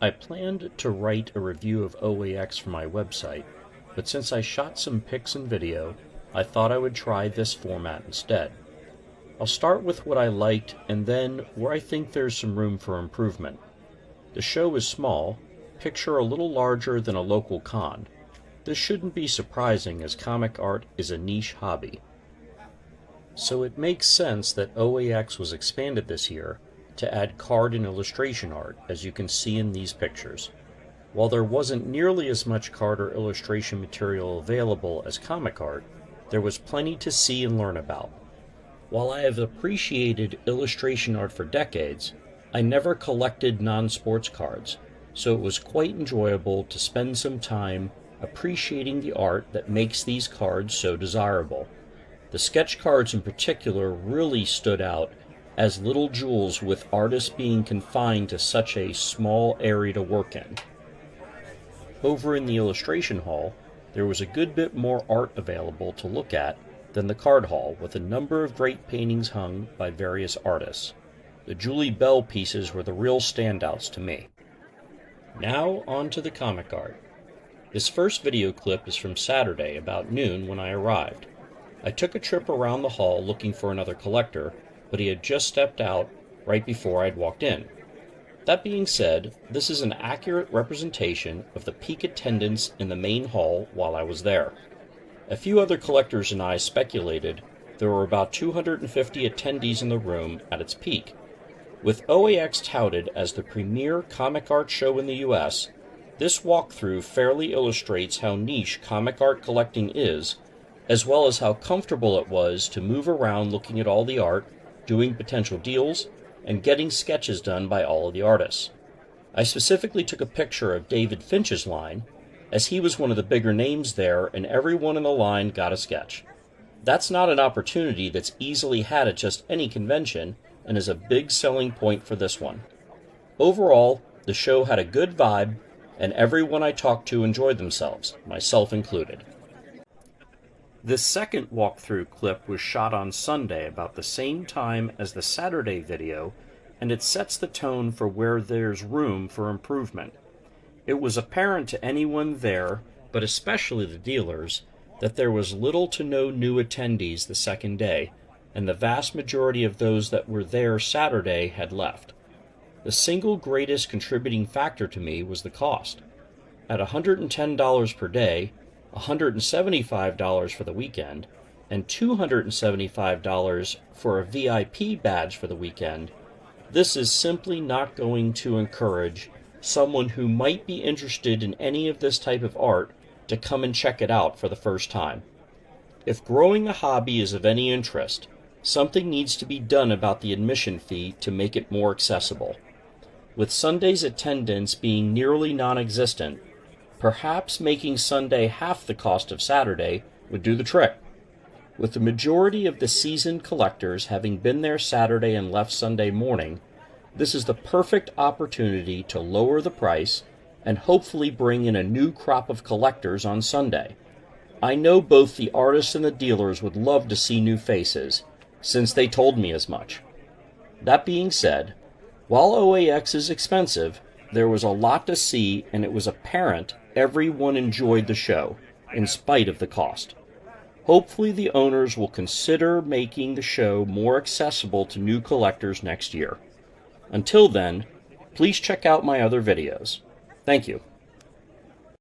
I planned to write a review of OAX for my website, but since I shot some pics and video, I thought I would try this format instead. I'll start with what I liked and then where I think there's some room for improvement. The show is small, picture a little larger than a local con. This shouldn't be surprising as comic art is a niche hobby. So it makes sense that OAX was expanded this year to add card and illustration art, as you can see in these pictures. While there wasn't nearly as much card or illustration material available as comic art, there was plenty to see and learn about. While I have appreciated illustration art for decades, I never collected non-sports cards, so it was quite enjoyable to spend some time appreciating the art that makes these cards so desirable. The sketch cards in particular really stood out as little jewels, with artists being confined to such a small area to work in. Over in the illustration hall, there was a good bit more art available to look at than the card hall, with a number of great paintings hung by various artists. The Julie Bell pieces were the real standouts to me. Now on to the comic art. This first video clip is from Saturday about noon when I arrived. I took a trip around the hall looking for another collector, but he had just stepped out right before I'd walked in. That being said, this is an accurate representation of the peak attendance in the main hall while I was there. A few other collectors and I speculated there were about 250 attendees in the room at its peak. With OAX touted as the premier comic art show in the US, this walkthrough fairly illustrates how niche comic art collecting is, as well as how comfortable it was to move around looking at all the art, doing potential deals, and getting sketches done by all of the artists. I specifically took a picture of David Finch's line, as he was one of the bigger names there and everyone in the line got a sketch. That's not an opportunity that's easily had at just any convention, and is a big selling point for this one. Overall, the show had a good vibe, and everyone I talked to enjoyed themselves, myself included. This second walkthrough clip was shot on Sunday about the same time as the Saturday video, and it sets the tone for where there's room for improvement. It was apparent to anyone there, but especially the dealers, that there was little to no new attendees the second day, and the vast majority of those that were there Saturday had left. The single greatest contributing factor to me was the cost. At $110 per day, $175 for the weekend, and $275 for a VIP badge for the weekend, this is simply not going to encourage someone who might be interested in any of this type of art to come and check it out for the first time. If growing a hobby is of any interest, something needs to be done about the admission fee to make it more accessible. With Sunday's attendance being nearly non-existent, perhaps making Sunday half the cost of Saturday would do the trick. With the majority of the seasoned collectors having been there Saturday and left Sunday morning, this is the perfect opportunity to lower the price and hopefully bring in a new crop of collectors on Sunday. I know both the artists and the dealers would love to see new faces, since they told me as much. That being said, while OAX is expensive, there was a lot to see, and it was apparent everyone enjoyed the show, in spite of the cost. Hopefully the owners will consider making the show more accessible to new collectors next year. Until then, please check out my other videos. Thank you.